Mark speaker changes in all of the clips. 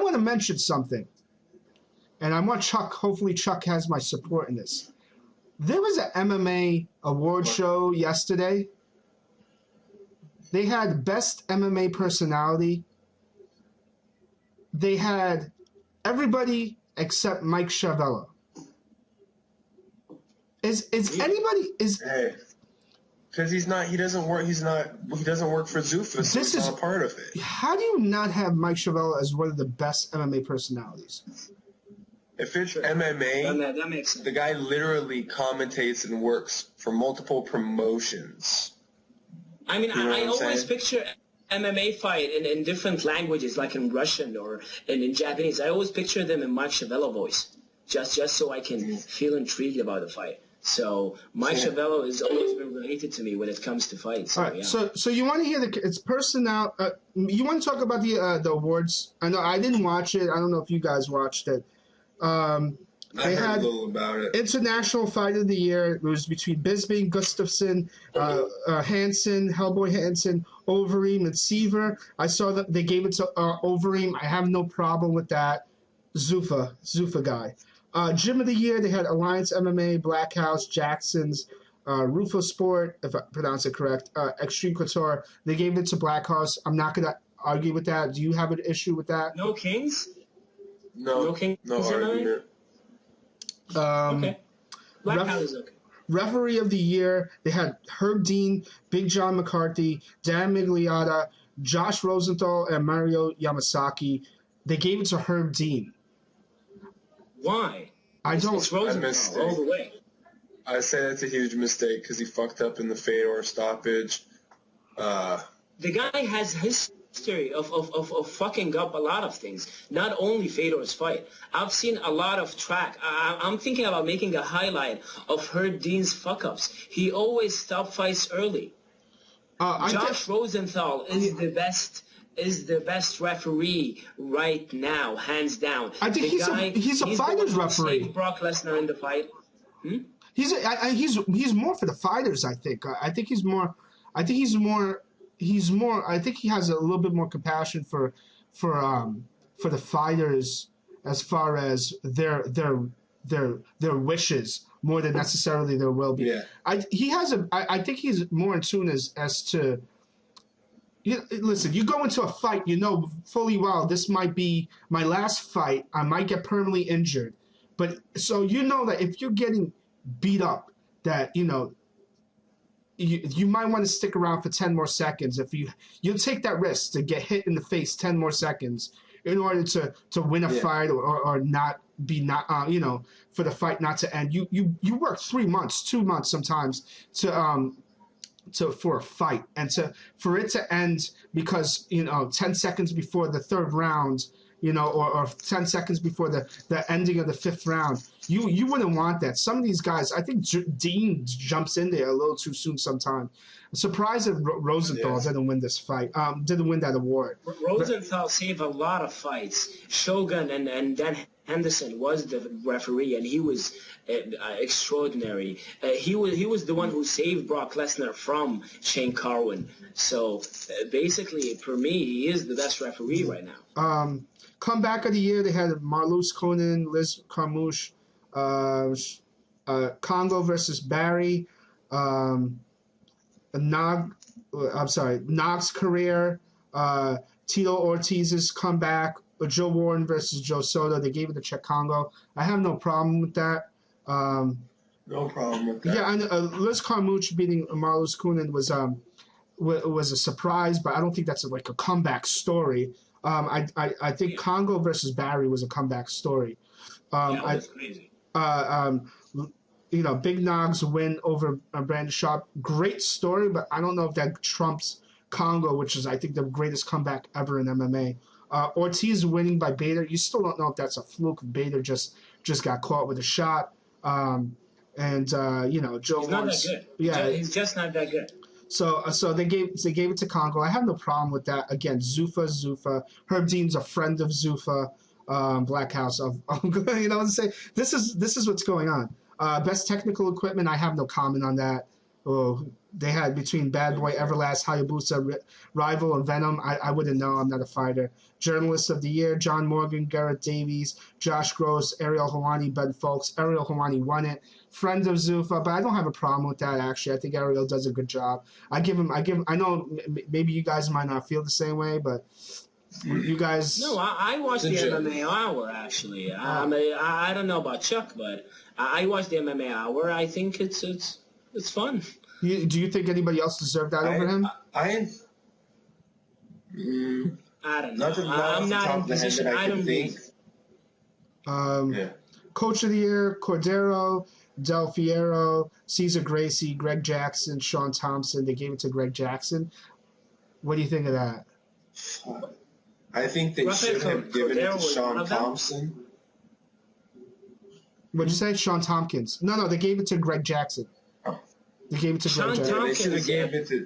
Speaker 1: want to mention something, and I want Chuck. Hopefully, Chuck has my support in this. There was an MMA award show yesterday. They had best MMA personality. They had everybody except Mike Schiavello. Is anybody is?
Speaker 2: Hey, because he doesn't work for Zuffa, so he's not a part of it.
Speaker 1: How do you not have Mike Schiavello as one of the best MMA personalities?
Speaker 2: If it's MMA,
Speaker 3: that makes sense.
Speaker 2: The guy literally commentates and works for multiple promotions.
Speaker 3: I mean,
Speaker 2: You know
Speaker 3: I
Speaker 2: what I'm
Speaker 3: always
Speaker 2: saying?
Speaker 3: picture MMA fight in different languages, like in Russian or in Japanese. I always picture them in Mike Schiavello voice, just so I can feel intrigued about the fight. So Mike Schiavello has always been related to me when it comes to fights. So,
Speaker 1: All right,
Speaker 3: yeah.
Speaker 1: so you want to hear it's personnel? You want to talk about the awards? I know I didn't watch it. I don't know if you guys watched it.
Speaker 2: I heard a little about it.
Speaker 1: International Fight of the Year. It was between Bisping, Gustafsson, Hansen, Hellboy Hansen, Overeem, and Seaver. I saw that they gave it to Overeem. I have no problem with that. Zuffa guy. Gym of the Year, they had Alliance MMA, Black House, Jackson's, Rufo Sport, if I pronounce it correct, Extreme Couture. They gave it to Black House. I'm not going to argue with that. Do you have an issue with that?
Speaker 3: No Kings?
Speaker 2: No
Speaker 3: Kings
Speaker 2: argument.
Speaker 3: Okay. Black House is okay.
Speaker 1: Referee of the Year, they had Herb Dean, Big John McCarthy, Dan Migliotta, Josh Rosenthal, and Mario Yamasaki. They gave it to Herb Dean.
Speaker 3: Why?
Speaker 1: It's
Speaker 3: Rosenthal all the way.
Speaker 2: I say that's a huge mistake because he fucked up in the Fedor stoppage.
Speaker 3: The guy has history of fucking up a lot of things. Not only Fedor's fight. I've seen a lot of track. I'm thinking about making a highlight of Herb Dean's fuck-ups. He always stopped fights early. Josh Rosenthal is the best referee right now, hands down.
Speaker 1: I think he's a fighter's referee.
Speaker 3: Brock Lesnar in the fight.
Speaker 1: He's more for the fighters. I think he has a little bit more compassion for the fighters as far as their wishes more than necessarily their well-being.
Speaker 2: Yeah.
Speaker 1: I think he's more in tune as to. Listen, you go into a fight, you know fully well this might be my last fight. I might get permanently injured, but so you know that if you're getting beat up, that you might want to stick around for 10 more seconds. If you'll take that risk to get hit in the face 10 more seconds in order to win a fight or not be for the fight not to end. You work 3 months, 2 months sometimes for a fight, and for it to end because 10 seconds before the third round, or 10 seconds before the ending of the fifth round, you wouldn't want that. Some of these guys, I think Dean jumps in there a little too soon sometimes. I'm surprised that Rosenthal didn't win this fight, didn't win that award.
Speaker 3: Rosenthal saved a lot of fights. Shogun and Dan Henderson was the referee, and he was extraordinary. He was the one who saved Brock Lesnar from Shane Carwin. So basically, for me, he is the best referee right now.
Speaker 1: Comeback of the Year, they had Marloes Conan, Liz Carmouche, Congo versus Barry, Nog's career, Tito Ortiz's comeback, Joe Warren versus Joe Soto. They gave it to Czech Congo. I have no problem with that.
Speaker 2: No problem with that.
Speaker 1: Yeah, and Liz Carmouche beating Marloes Conan was a surprise, but I don't think that's a comeback story. I think Congo versus Barry was a comeback story.
Speaker 3: That's crazy.
Speaker 1: Big Nog's win over Brandon Sharp, great story, but I don't know if that trumps Congo, which is I think the greatest comeback ever in MMA. Ortiz winning by Bader, you still don't know if that's a fluke. Bader just got caught with a shot, Joe.
Speaker 3: He's not that good.
Speaker 1: Yeah,
Speaker 3: he's just not that good.
Speaker 1: So they gave it to Congo. I have no problem with that. Again, Zuffa. Herb Dean's a friend of Zuffa. Black House of say this is what's going on. Best technical equipment, I have no comment on that. Oh, they had between Bad Boy, Everlast, Hayabusa, Rival, and Venom. I wouldn't know. I'm not a fighter. Journalist of the Year, John Morgan, Garrett Davies, Josh Gross, Ariel Helwani, Ben Folks. Ariel Helwani won it. Friend of Zuffa, but I don't have a problem with that, actually. I think Ariel does a good job. I know maybe you guys might not feel the same way, but you guys...
Speaker 3: No, I watched the MMA Hour, actually. I don't know about Chuck, but I watched the MMA Hour. I think it's fun.
Speaker 1: Do you think anybody else deserved that over him?
Speaker 3: I don't know. I'm not in position. I don't think.
Speaker 1: Coach of the Year, Cordero, Del Fiero, Cesar Gracie, Greg Jackson, Sean Thompson. They gave it to Greg Jackson. What do you think of that?
Speaker 2: I think they should have given it to Sean Thompson.
Speaker 1: What'd you say? Sean Tompkins. No, they gave it to Greg Jackson. They gave it to Greg Jackson.
Speaker 2: They should have gave it to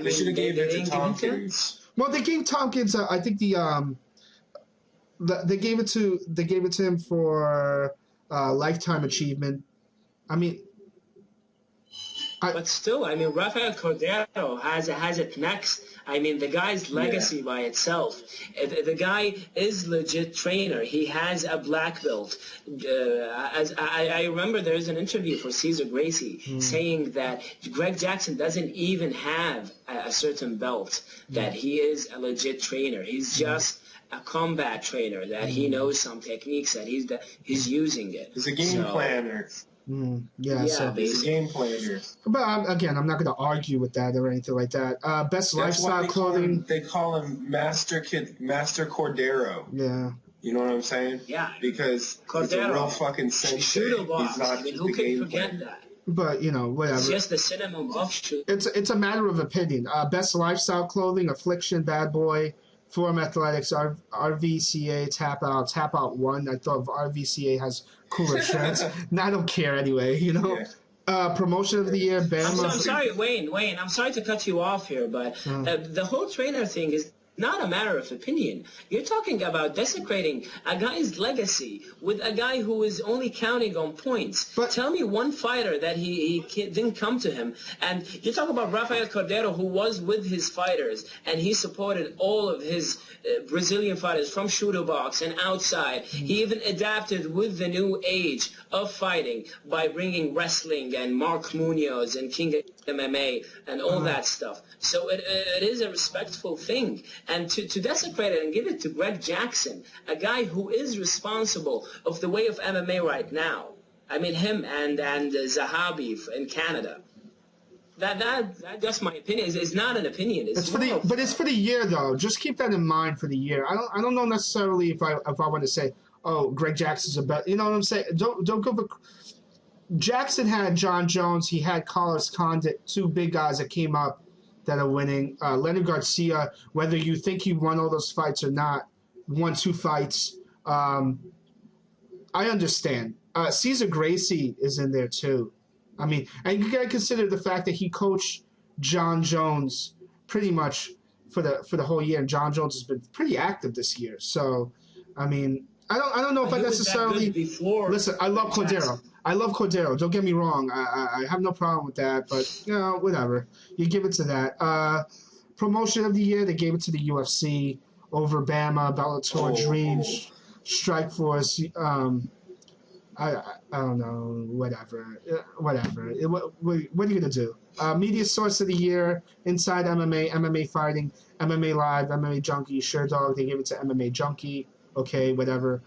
Speaker 2: They should have gave it to Tompkins.
Speaker 1: Well, they gave Tompkins. I think they gave it to him for lifetime achievement. I mean,
Speaker 3: but still, I mean, Rafael Cordero has it next. I mean, the guy's legacy by itself. The guy is legit trainer. He has a black belt. As I remember, there's an interview for Cesar Gracie saying that Greg Jackson doesn't even have a certain belt, that he is a legit trainer. He's just a combat trainer, that he knows some techniques, that he's using it.
Speaker 2: He's a game planner.
Speaker 1: So
Speaker 2: he's a game planner.
Speaker 1: But again, I'm not going to argue with that or anything like that. Best lifestyle clothing.
Speaker 2: They call him Master Cordero.
Speaker 1: Yeah.
Speaker 2: You know what I'm saying?
Speaker 3: Yeah.
Speaker 2: Because he's a real fucking sensei. He's not just
Speaker 3: who
Speaker 2: the
Speaker 3: can
Speaker 2: game
Speaker 3: forget
Speaker 2: planner.
Speaker 3: that?
Speaker 1: But, whatever.
Speaker 3: It's just the cinema offshoot.
Speaker 1: It's a matter of opinion. Best lifestyle clothing, Affliction, Bad Boy, Forum Athletics, RVCA, Tap Out 1. I thought RVCA has cooler shirts. And I don't care anyway, Promotion of the Year, Bama.
Speaker 3: I'm sorry, Wayne, I'm sorry to cut you off here, but the whole trainer thing is not a matter of opinion. You're talking about desecrating a guy's legacy with a guy who is only counting on points. But tell me one fighter that he didn't come to him. And you talk about Rafael Cordero, who was with his fighters, and he supported all of his Brazilian fighters from shooter box and outside. He even adapted with the new age of fighting by bringing wrestling and Mark Munoz and King of MMA and all that stuff. So it is a respectful thing. And to desecrate it and give it to Greg Jackson, a guy who is responsible of the way of MMA right now. I mean, him and Zahabi in Canada. That's my opinion. It's not an opinion. It's
Speaker 1: for the year though. Just keep that in mind for the year. I don't know necessarily if I want to say, oh, Greg Jackson's a better. You know what I'm saying? Don't go for. Jackson had John Jones. He had Carlos Condit, two big guys that came up that are winning. Leonard Garcia, whether you think he won all those fights or not, won 2 fights. I understand. Cesar Gracie is in there too. I mean, and you got to consider the fact that he coached John Jones pretty much for the whole year, and John Jones has been pretty active this year. So, I mean, I don't know if I necessarily listen. I love Cordero. I love Cordero. Don't get me wrong. I have no problem with that. But whatever. You give it to that. Promotion of the year, they gave it to the UFC over Bama, Bellator, Dreams, Strikeforce. I don't know. Whatever. What are you gonna do? Media source of the year, Inside MMA, MMA Fighting, MMA Live, MMA Junkie, Sherdog. They gave it to MMA Junkie. Okay, whatever.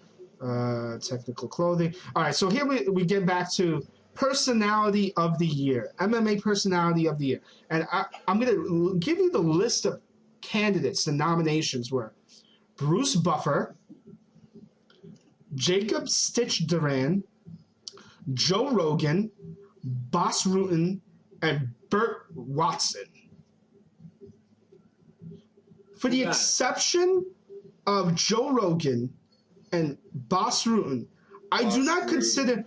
Speaker 1: Technical clothing. All right, so here we get back to personality of the year, MMA personality of the year. And I'm going to give you the list of candidates. The nominations were Bruce Buffer, Jacob Stitch Duran, Joe Rogan, Bas Rutten, and Burt Watson. For the exception of Joe Rogan and Bas Rutten, I do not consider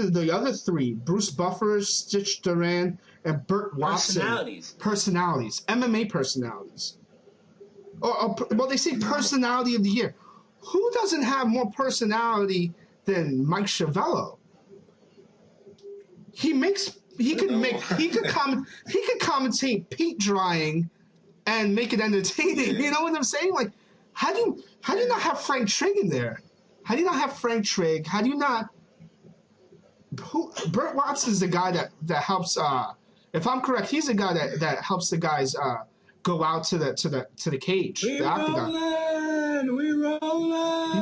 Speaker 1: the other three, Bruce Buffer, Stitch Duran, and Burt Watson, personalities, MMA personalities. Well, they say personality of the year. Who doesn't have more personality than Mike Schiavello? He makes he could commentate paint drying and make it entertaining. You know what I'm saying? Like, how do you not have Frank Trigg in there? How do you not have Frank Trigg? How do you not? Burt Watson's the guy that helps. If I'm correct, he's the guy that helps the guys go out to the cage.
Speaker 3: We rollin'.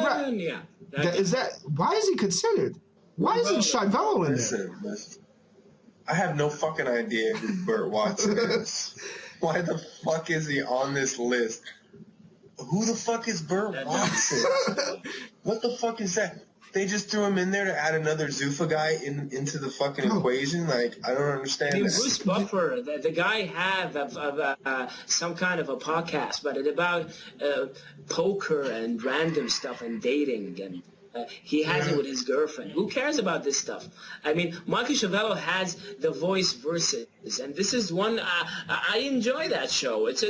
Speaker 1: Right.
Speaker 3: Yeah.
Speaker 1: Why is he considered? Why isn't Schiavello in there?
Speaker 2: Listen. I have no fucking idea who Burt Watson is. Why the fuck is he on this list? Who the fuck is Burt Watson? What the fuck is that? They just threw him in there to add another Zuffa guy into the fucking equation? Like, I don't understand that.
Speaker 3: Bruce Buffer, the guy had some kind of a podcast, but it's about poker and random stuff and dating and he has it with his girlfriend. Who cares about this stuff? I mean, Michael Schiavello has The Voice Versus, and this is one I enjoy that show. It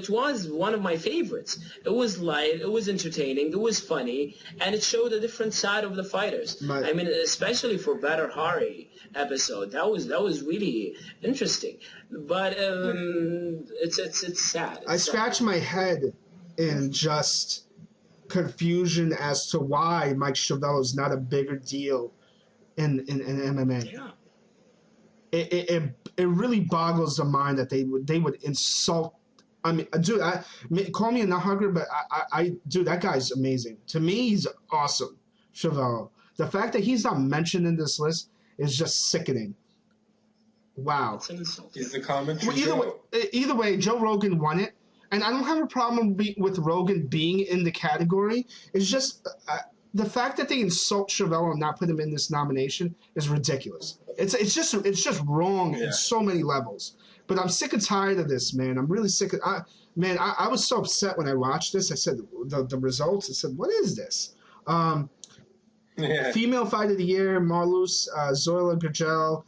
Speaker 3: was one of my favorites. It was light, it was entertaining, it was funny, and it showed a different side of the fighters. I mean, especially for Badr Hari episode, that was really interesting. But it's sad.
Speaker 1: I scratch my head in just confusion as to why Mike Schiavello is not a bigger deal in MMA.
Speaker 3: Yeah.
Speaker 1: It really boggles the mind that they would insult. I mean, dude, call me a nut hugger, but dude, that guy's amazing. To me, he's awesome, Schiavello. The fact that he's not mentioned in this list is just sickening. Wow.
Speaker 3: It's an insult.
Speaker 2: He's the commentary.
Speaker 1: Well, either way, Joe Rogan won it. And I don't have a problem with Rogan being in the category. It's just the fact that they insult Schiavello and not put him in this nomination is ridiculous. It's just wrong in so many levels. But I'm sick and tired of this, man. I'm really sick of I was so upset when I watched this. I said the results. I said, what is this? Female Fight of the Year: Marloes, Zoila Gurgel,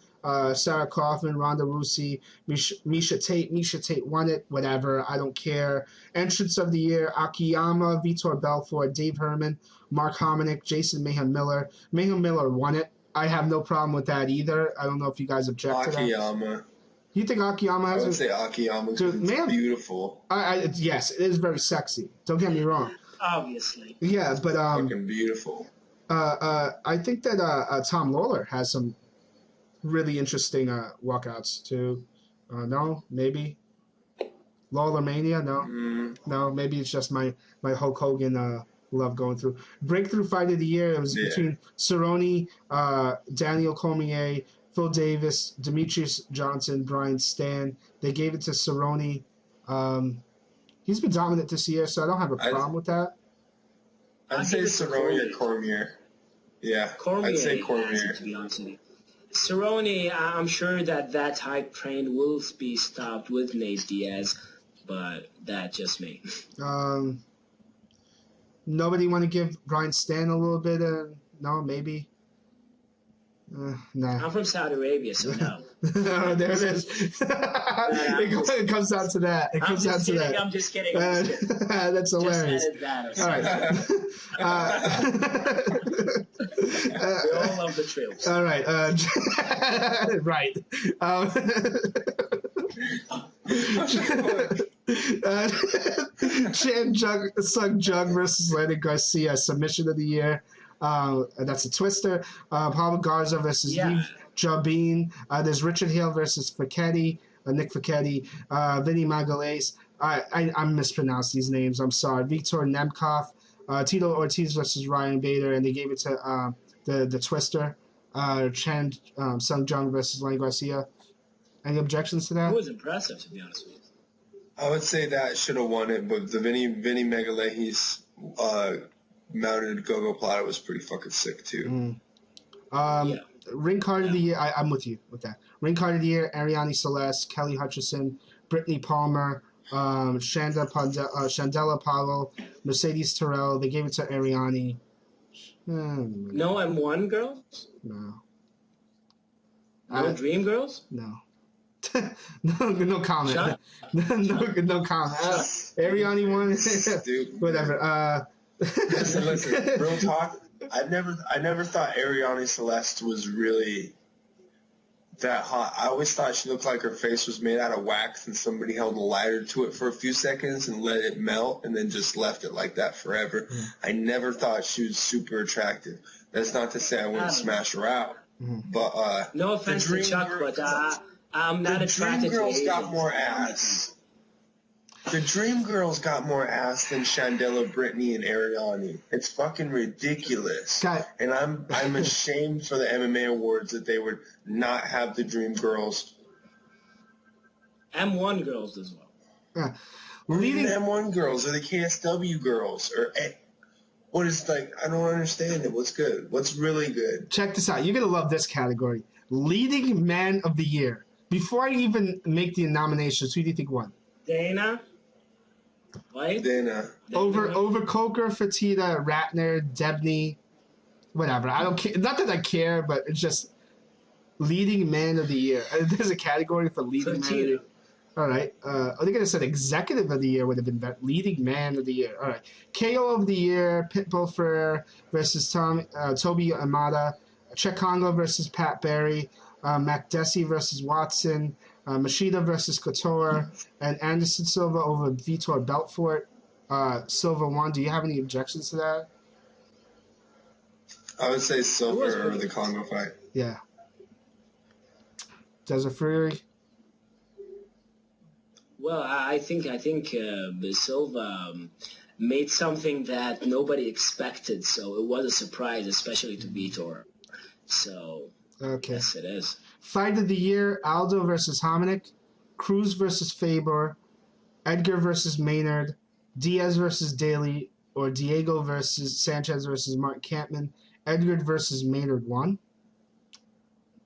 Speaker 1: Sarah Kaufman, Ronda Rousey, Misha Tate. Misha Tate won it. Whatever. I don't care. Entrance of the Year: Akiyama, Vitor Belfort, Dave Herman, Mark Hominick, Jason Mayhem Miller. Mayhem Miller won it. I have no problem with that either. I don't know if you guys object to that.
Speaker 2: Akiyama.
Speaker 1: You think Akiyama has
Speaker 2: I would say Akiyama because it's beautiful.
Speaker 1: Yes, it is very sexy. Don't get me wrong.
Speaker 3: Obviously.
Speaker 1: Yeah, but
Speaker 2: fucking beautiful.
Speaker 1: I think that Tom Lawler has some really interesting walkouts too. No, maybe Lawler Mania. No, no, maybe it's just my Hulk Hogan love going through. Breakthrough Fight of the Year. It was between Cerrone, Daniel Cormier, Phil Davis, Demetrius Johnson, Brian Stan. They gave it to Cerrone. He's been dominant this year, so I don't have a problem with that.
Speaker 2: I'd say Cerrone or Cormier. Yeah,
Speaker 3: Cormier,
Speaker 2: I'd say Cormier.
Speaker 3: To be honest with you. Cerrone, I'm sure that hype train will be stopped with Nate Diaz, but that's just me.
Speaker 1: Nobody want to give Brian Stan a little bit? No, maybe. Nah.
Speaker 3: I'm from Saudi Arabia, so no.
Speaker 1: Oh, there it is. It comes down to that. It comes down to that.
Speaker 3: I'm just kidding.
Speaker 1: That's hilarious.
Speaker 3: Just that
Speaker 1: all right.
Speaker 3: We all love the trails.
Speaker 1: All right. Right. Chan Sung Jung versus Lenny Garcia, submission of the year. That's a twister. Pablo Garza versus Yves Jabin. There's Richard Hale versus Fekete, Nick Fekete. Vinny Magalhaes. I mispronounced these names. I'm sorry. Viktor Nemkov. Tito Ortiz versus Ryan Bader, and they gave it to the twister. Chan Sung Jung versus Lenny Garcia. Any objections to that?
Speaker 3: It was impressive, to be honest with you.
Speaker 2: I would say that should have won it, but the Vinny Magalhaes mounted Gogo Plata was pretty fucking sick too.
Speaker 1: Ring card of the year. I'm with you with that. Ring card of the year: Ariane Celeste, Kelly Hutchison, Brittany Palmer, Chandela Paolo, Mercedes Terrell. They gave it to Ariane.
Speaker 3: No M1 girls?
Speaker 1: No.
Speaker 3: No Dream Girls?
Speaker 1: No. no comment. No comment. Ariane won. Whatever.
Speaker 2: Listen. Real talk. I never thought Ariane Celeste was really that hot. I always thought she looked like her face was made out of wax and somebody held a lighter to it for a few seconds and let it melt and then just left it like that forever. I never thought she was super attractive. That's not to say I wouldn't smash her out. But
Speaker 3: no offense to Chuck, but I'm not attracted to
Speaker 2: Dream Girls
Speaker 3: Asians.
Speaker 2: got more ass. The Dream Girls got more ass than Shandela, Brittany, and Ariane. It's fucking ridiculous. And I'm ashamed for the MMA Awards that they would not have the Dream Girls.
Speaker 3: M1 girls as well.
Speaker 1: Yeah.
Speaker 2: Or even M1 girls or the KSW girls or what is like? I don't understand it. What's good? What's really good?
Speaker 1: Check this out. You're gonna love this category: Leading Man of the Year. Before I even make the nominations, who do you think won?
Speaker 3: Dana. Right?
Speaker 2: Dana.
Speaker 1: Over Coker, Fertitta, Ratner, Debney, whatever. I don't care. Not that I care, but it's just Leading Man of the Year. There's a category for Leading Man of the Year. All right. I think I said Executive of the Year would have been Leading Man of the Year. All right. KO of the Year, Pitbull Ferrer versus Toby Amada, Czech Congo versus Pat Barry, Makdessi versus Watson, Machida versus Couture, and Anderson Silva over Vitor Belfort. Silva won. Do you have any objections to that?
Speaker 2: I would say Silva over the Congo fight.
Speaker 1: Yeah. Desert Fury?
Speaker 3: Well, I think Silva made something that nobody expected, so it was a surprise, especially to Vitor. So,
Speaker 1: okay.
Speaker 3: Yes, it is.
Speaker 1: Fight of the Year, Aldo versus Hominick, Cruz versus Faber, Edgar versus Maynard, Diaz versus Daly, or Diego versus Sanchez versus Mark Campman. Edgar versus Maynard won.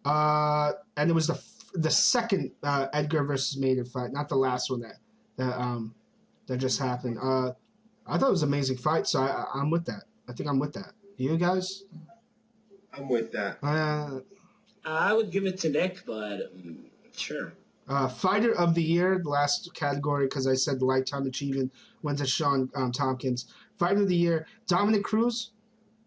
Speaker 1: And it was the second Edgar versus Maynard fight, not the last one that just happened. I thought it was an amazing fight, so I'm with that. I think I'm with that. You guys?
Speaker 2: I'm with that.
Speaker 3: I would give it to Nick, but sure.
Speaker 1: Fighter of the Year, the last category, because I said the Lifetime Achievement went to Sean Tompkins. Fighter of the Year, Dominic Cruz,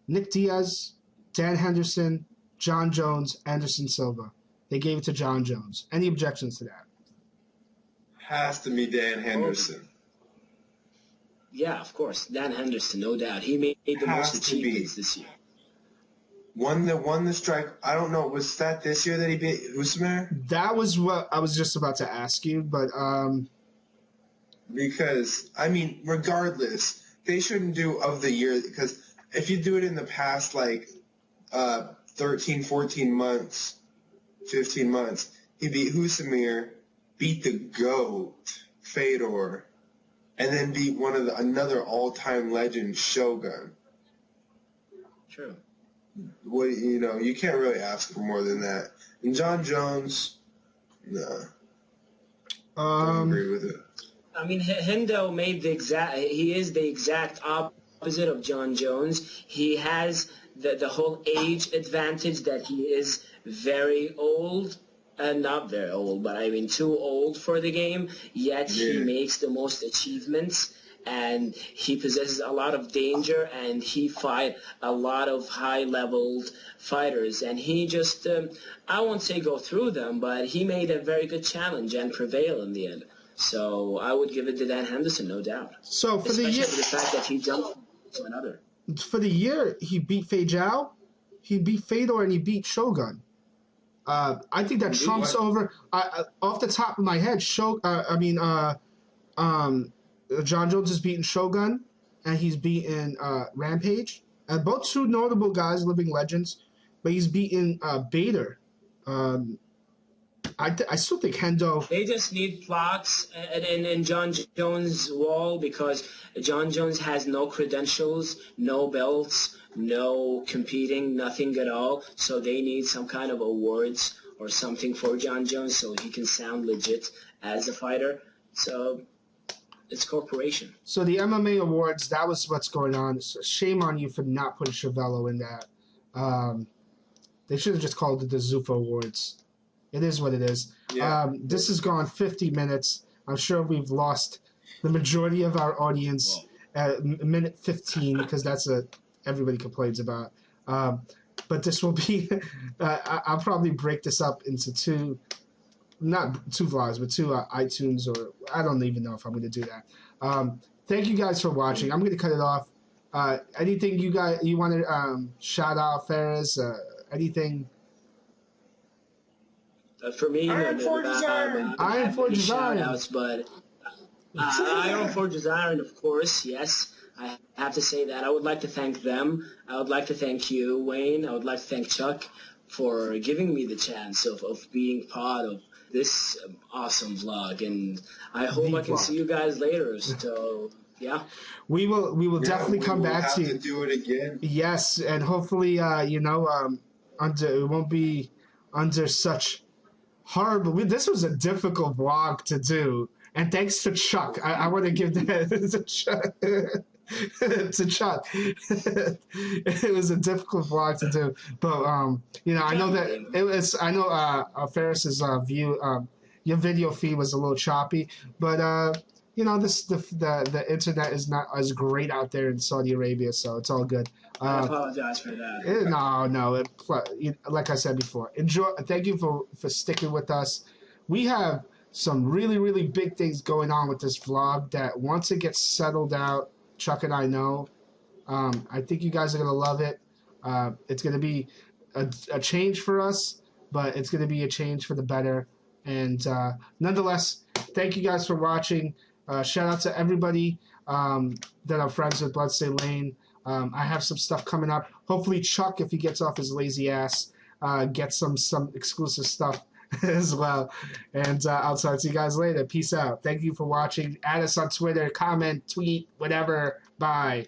Speaker 1: Nick Diaz, Dan Henderson, John Jones, Anderson Silva. They gave it to John Jones. Any objections to that?
Speaker 2: Has to be Dan Henderson.
Speaker 3: Yeah, of course. Dan Henderson, no doubt. He made the most achievements this year.
Speaker 2: Won the strike. I don't know. Was that this year that he beat Usman?
Speaker 1: That was what I was just about to ask you, but
Speaker 2: because I mean, regardless, they shouldn't do of the year, because if you do it in the past, like 13, 14 months, 15 months, he beat Husamir, beat the GOAT, Fedor, and then beat another all-time legend, Shogun.
Speaker 3: True.
Speaker 2: What you can't really ask for more than that. And John Jones, no, don't agree with it.
Speaker 3: I mean, Hendo he is the exact opposite of John Jones. He has the whole age advantage that he is very old. Not very old, but I mean too old for the game, yet he makes the most achievements, and he possesses a lot of danger, and he fight a lot of high-leveled fighters, and he just, I won't say go through them, but he made a very good challenge and prevail in the end. So I would give it to Dan Henderson, no doubt.
Speaker 1: So for the year,
Speaker 3: especially the fact that he jumped to another.
Speaker 1: For the year, he beat Fei Zhao, he beat Fedor, and he beat Shogun. I think that trumps over. Off the top of my head, John Jones has beaten Shogun, and he's beaten Rampage. Both two notable guys, living legends, but he's beaten Bader. I still think Hendo.
Speaker 3: They just need plaques in John Jones' wall, because John Jones has no credentials, no belts, no competing, nothing at all. So they need some kind of awards or something for John Jones so he can sound legit as a fighter. So it's corporation.
Speaker 1: So the MMA Awards, that was what's going on. So shame on you for not putting Schiavello in that. They should have just called it the Zuffa Awards. It is what it is. Yeah. This has gone 50 minutes. I'm sure we've lost the majority of our audience at minute 15, because that's everybody complains about. but this will be, I'll probably break this up into not two vlogs, but two iTunes, or I don't even know if I'm going to do that. Thank you guys for watching. I'm going to cut it off. Anything you want to shout out, Ferris? Anything?
Speaker 3: For me,
Speaker 2: Iron Forge's Iron.
Speaker 1: Iron Forge's Iron.
Speaker 3: Shout-outs, but Iron Forge's Iron, of course, yes. I have to say that. I would like to thank them. I would like to thank you, Wayne. I would like to thank Chuck for giving me the chance of being part of this awesome vlog. And I hope I can see you guys later. So, yeah. We
Speaker 1: will definitely come back to you.
Speaker 2: To do it again.
Speaker 1: Yes, and hopefully, it won't be under such horrible. This was a difficult vlog to do, and thanks to Chuck. I want to give that to Chuck. To Chuck. It was a difficult vlog to do, but I know that it was. I know Ferris's your video feed was a little choppy, but the internet is not as great out there in Saudi Arabia, so it's all good.
Speaker 3: I apologize for that.
Speaker 1: No. Like I said before, enjoy. Thank you for sticking with us. We have some really, really big things going on with this vlog that once it gets settled out, Chuck and I know. I think you guys are going to love it. It's going to be a change for us, but it's going to be a change for the better. And nonetheless, thank you guys for watching. Shout out to everybody that I'm friends with, Bloodstained Lane. I have some stuff coming up. Hopefully Chuck, if he gets off his lazy ass, gets some exclusive stuff as well. And I'll talk to you guys later. Peace out. Thank you for watching. Add us on Twitter, comment, tweet, whatever. Bye.